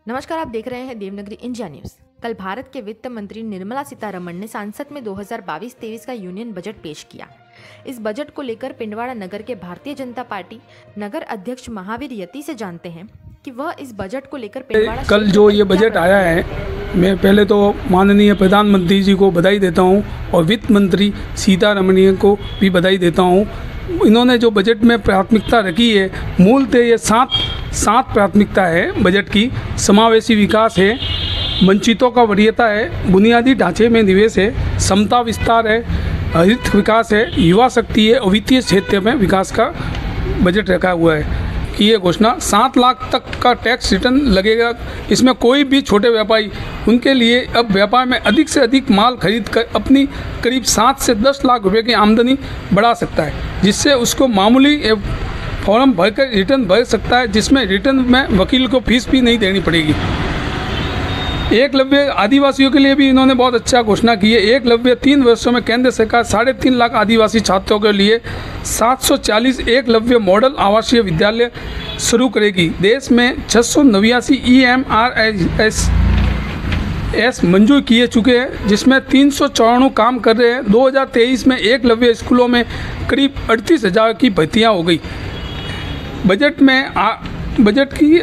नमस्कार, आप देख रहे हैं देवनागरी इंडिया न्यूज। कल भारत के वित्त मंत्री निर्मला सीतारमण ने संसद में 2022-23 का यूनियन बजट पेश किया। इस बजट को लेकर पिंडवाड़ा नगर के भारतीय जनता पार्टी नगर अध्यक्ष महावीर यति से जानते हैं कि वह इस बजट को लेकर पिंडवाड़ा कल जो ये बजट आया है, मैं पहले तो माननीय प्रधानमंत्री जी को बधाई देता हूँ और वित्त मंत्री सीतारमण को भी बधाई देता हूँ। इन्होंने जो बजट में प्राथमिकता रखी है, मूलतः ये सात प्राथमिकता है बजट की। समावेशी विकास है, वंचितों का वरीयता है, बुनियादी ढांचे में निवेश है, समता विस्तार है, हरित विकास है, युवा शक्ति है और वित्तीय क्षेत्र में विकास का बजट रखा हुआ है कि ये घोषणा 7 लाख तक का टैक्स रिटर्न लगेगा। इसमें कोई भी छोटे व्यापारी, उनके लिए अब व्यापार में अधिक से अधिक माल खरीद कर अपनी करीब 7 से 10 लाख रुपए की आमदनी बढ़ा सकता है, जिससे उसको मामूली फॉर्म भरकर रिटर्न भर सकता है, जिसमें रिटर्न में वकील को फीस भी नहीं देनी पड़ेगी। एकलव्य आदिवासियों के लिए भी इन्होंने बहुत अच्छा घोषणा की है। एकलव्य 3 वर्षों में केंद्र सरकार 3.5 लाख आदिवासी छात्रों के लिए 740 एकलव्य मॉडल आवासीय विद्यालय शुरू करेगी। देश में 689 EMRS मंजूर किए चुके हैं, जिसमें 394 काम कर रहे हैं। 2023 में एकलव्य स्कूलों में करीब 38,000 की भर्तियाँ हो गई। बजट की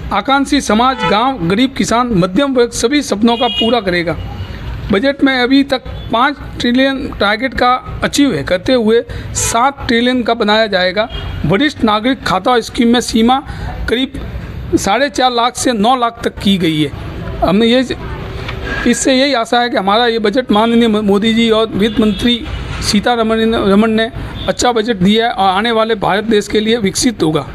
आकांक्षी समाज, गांव, गरीब किसान, मध्यम वर्ग सभी सपनों का पूरा करेगा। बजट में अभी तक 5 ट्रिलियन टारगेट का अचीव है करते हुए 7 ट्रिलियन का बनाया जाएगा। वरिष्ठ नागरिक खाता स्कीम में सीमा करीब 4.5 लाख से 9 लाख तक की गई है। हमने इससे यही आशा है कि हमारा ये बजट माननीय मोदी जी और वित्त मंत्री सीतारमण ने अच्छा बजट दिया है और आने वाले भारत देश के लिए विकसित होगा।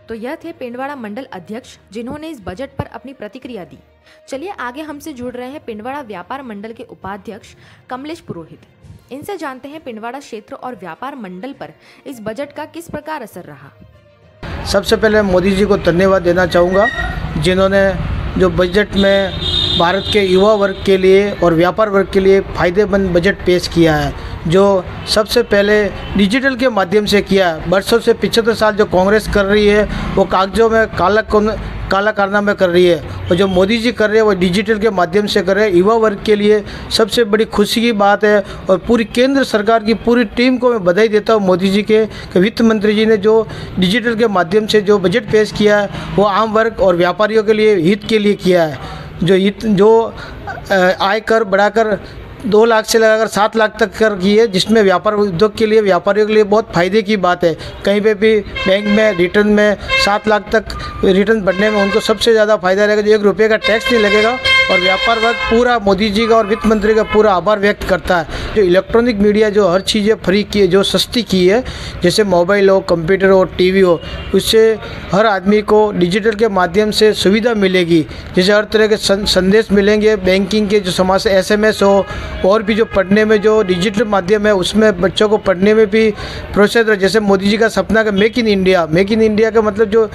तो यह थे पिंडवाड़ा मंडल अध्यक्ष, जिन्होंने इस बजट पर अपनी प्रतिक्रिया दी। चलिए आगे हमसे जुड़ रहे हैं पिंडवाड़ा व्यापार मंडल के उपाध्यक्ष कमलेश पुरोहित। इनसे जानते हैं पिंडवाड़ा क्षेत्र और व्यापार मंडल पर इस बजट का किस प्रकार असर रहा। सबसे पहले मोदी जी को धन्यवाद देना चाहूँगा, जिन्होंने जो बजट में भारत के युवा वर्ग के लिए और व्यापार वर्ग के लिए फ़ायदेमंद बजट पेश किया है, जो सबसे पहले डिजिटल के माध्यम से किया है। वर्षों से 75 साल जो कांग्रेस कर रही है, वो कागजों में काला कारनामा कर रही है, और जो मोदी जी कर रहे हैं वो डिजिटल के माध्यम से कर रहे हैं। युवा वर्ग के लिए सबसे बड़ी खुशी की बात है, और पूरी केंद्र सरकार की पूरी टीम को मैं बधाई देता हूँ मोदी जी के कि वित्त मंत्री जी ने जो डिजिटल के माध्यम से जो बजट पेश किया है, वो आम वर्ग और व्यापारियों के लिए हित के लिए किया है। जो आयकर बढ़ाकर 2 लाख से लगाकर 7 लाख तक कर की है, जिसमें व्यापार उद्योग के लिए, व्यापारियों के लिए बहुत फ़ायदे की बात है। कहीं पे भी बैंक में रिटर्न में 7 लाख तक रिटर्न भरने में उनको सबसे ज़्यादा फायदा रहेगा, जो 1 रुपये का टैक्स नहीं लगेगा। और व्यापार वर्ग पूरा मोदी जी का और वित्त मंत्री का पूरा आभार व्यक्त करता है। जो इलेक्ट्रॉनिक मीडिया जो हर चीज़ें फ्री की है, जो सस्ती की है, जैसे मोबाइल हो, कंप्यूटर हो, टीवी हो, उससे हर आदमी को डिजिटल के माध्यम से सुविधा मिलेगी। जैसे हर तरह के संदेश मिलेंगे, बैंकिंग के जो समाज SMS हो, और भी जो पढ़ने में जो डिजिटल माध्यम है, उसमें बच्चों को पढ़ने में भी प्रोत्साहित हो। जैसे मोदी जी का सपना का मेक इन इंडिया का मतलब जो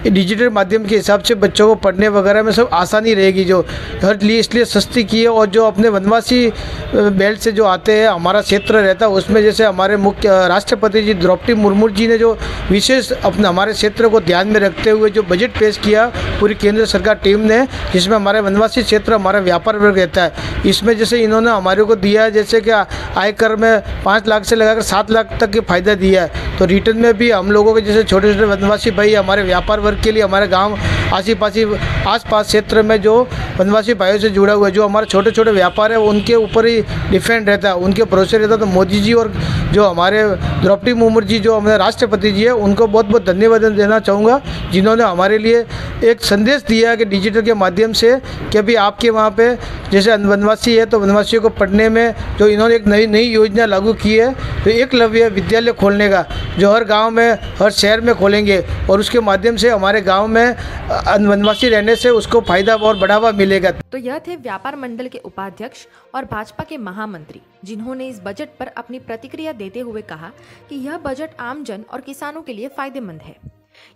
डिजिटल माध्यम के हिसाब से बच्चों को पढ़ने वगैरह में सब आसानी रहेगी, जो हर लिए इसलिए सस्ती की है। और जो अपने वनवासी बेल्ट से जो आते हैं, हमारा क्षेत्र रहता है, उसमें जैसे हमारे मुख्य राष्ट्रपति जी द्रौपदी मुर्मू जी ने जो विशेष अपने हमारे क्षेत्र को ध्यान में रखते हुए जो बजट पेश किया पूरी केंद्र सरकार टीम ने, जिसमें हमारे वनवासी क्षेत्र, हमारा व्यापार वर्ग रहता है, इसमें जैसे इन्होंने हमारे को दिया है, जैसे कि आयकर में 5 लाख से लगाकर 7 लाख तक के फ़ायदा दिया है। तो रिटर्न में भी हम लोगों के जैसे छोटे छोटे वनवासी भाई, हमारे व्यापार वर्ग के लिए, हमारे गाँव आस-पास क्षेत्र में जो वनवासी भाइयों से जुड़ा हुआ है, जो हमारे छोटे छोटे व्यापार है, उनके ऊपर ही डिपेंड रहता है, उनके भरोसे रहता है। तो मोदी जी और जो हमारे द्रौपदी मुर्मू जी जो हमारे राष्ट्रपति जी है, उनको बहुत बहुत धन्यवाद देना चाहूँगा, जिन्होंने हमारे लिए एक संदेश दिया है कि डिजिटल के माध्यम से कि अभी आपके वहाँ पे जैसे वनवासी है, तो वनवासियों को पढ़ने में जो इन्होंने एक नई योजना लागू की है, तो एकलव्य विद्यालय खोलने का, जो हर गाँव में, हर शहर में खोलेंगे, और उसके माध्यम से हमारे गाँव में वनवासी रहने से उसको फायदा और बढ़ावा मिलेगा। तो यह थे व्यापार मंडल के उपाध्यक्ष और भाजपा के महामंत्री, जिन्होंने इस बजट पर अपनी प्रतिक्रिया देते हुए कहा कि यह बजट आम जन और किसानों के लिए फायदेमंद है।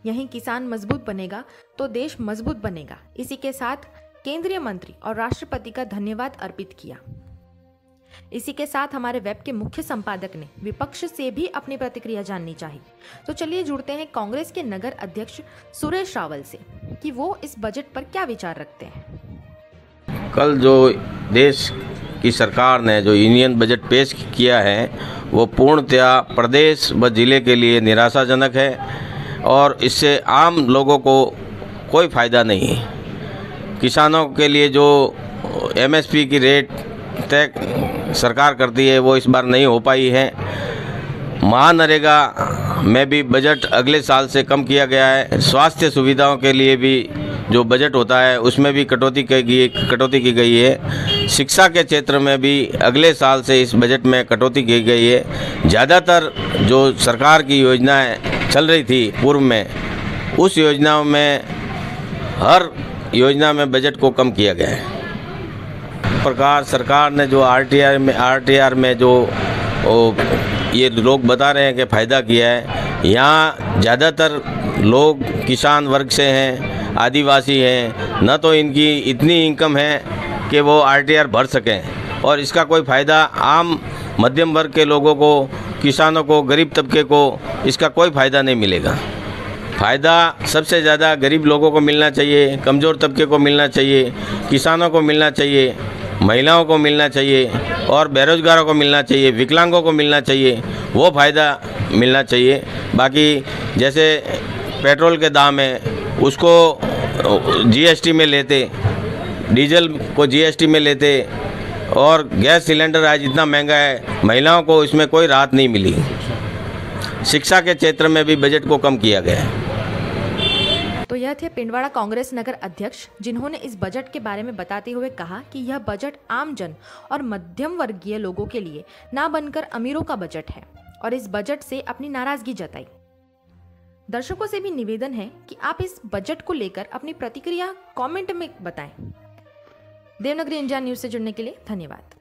यहीं किसान मजबूत बनेगा तो देश मजबूत बनेगा। इसी के साथ केंद्रीय मंत्री और राष्ट्रपति का धन्यवाद अर्पित किया। इसी के साथ हमारे वेब के मुख्य संपादक ने विपक्ष से भी अपनी प्रतिक्रिया जाननी चाहिए। तो चलिए जुड़ते हैं कांग्रेस के नगर अध्यक्ष सुरेश रावल से कि वो इस बजट पर क्या विचार रखते हैं। कल जो देश की सरकार ने जो यूनियन बजट पेश किया है वो पूर्णतया प्रदेश व जिले के लिए निराशाजनक है और इससे आम लोगों को कोई फ़ायदा नहीं है। किसानों के लिए जो एमएसपी की रेट तय सरकार करती है वो इस बार नहीं हो पाई है। महानरेगा में भी बजट अगले साल से कम किया गया है। स्वास्थ्य सुविधाओं के लिए भी जो बजट होता है उसमें भी कटौती की गई है। शिक्षा के क्षेत्र में भी अगले साल से इस बजट में कटौती की गई है। ज़्यादातर जो सरकार की योजनाएं चल रही थी पूर्व में, उस योजनाओं में हर योजना में बजट को कम किया गया है। प्रकार सरकार ने जो आरटीआर में जो ये लोग बता रहे हैं कि फ़ायदा किया है, यहाँ ज़्यादातर लोग किसान वर्ग से हैं, आदिवासी हैं, न तो इनकी इतनी इनकम है कि वो आरटीआर भर सकें और इसका कोई फ़ायदा आम मध्यम वर्ग के लोगों को, किसानों को, गरीब तबके को इसका कोई फ़ायदा नहीं मिलेगा। फ़ायदा सबसे ज़्यादा गरीब लोगों को मिलना चाहिए, कमज़ोर तबके को मिलना चाहिए, किसानों को मिलना चाहिए, महिलाओं को मिलना चाहिए और बेरोज़गारों को मिलना चाहिए, विकलांगों को मिलना चाहिए, वो फ़ायदा मिलना चाहिए। बाकी जैसे पेट्रोल के दाम है उसको जीएसटी में लेते, डीजल को जीएसटी में लेते और गैस सिलेंडर आज इतना महंगा है, महिलाओं को इसमें कोई राहत नहीं मिली। शिक्षा के क्षेत्र में भी बजट को कम किया गया है। तो यह थे पिंडवाड़ा कांग्रेस नगर अध्यक्ष, जिन्होंने इस बजट के बारे में बताते हुए कहा कि यह बजट आम जन और मध्यम वर्गीय लोगों के लिए ना बनकर अमीरों का बजट है और इस बजट से अपनी नाराजगी जताई। दर्शकों से भी निवेदन है कि आप इस बजट को लेकर अपनी प्रतिक्रिया कमेंट में बताएं। देवनागरी इंडिया न्यूज से जुड़ने के लिए धन्यवाद।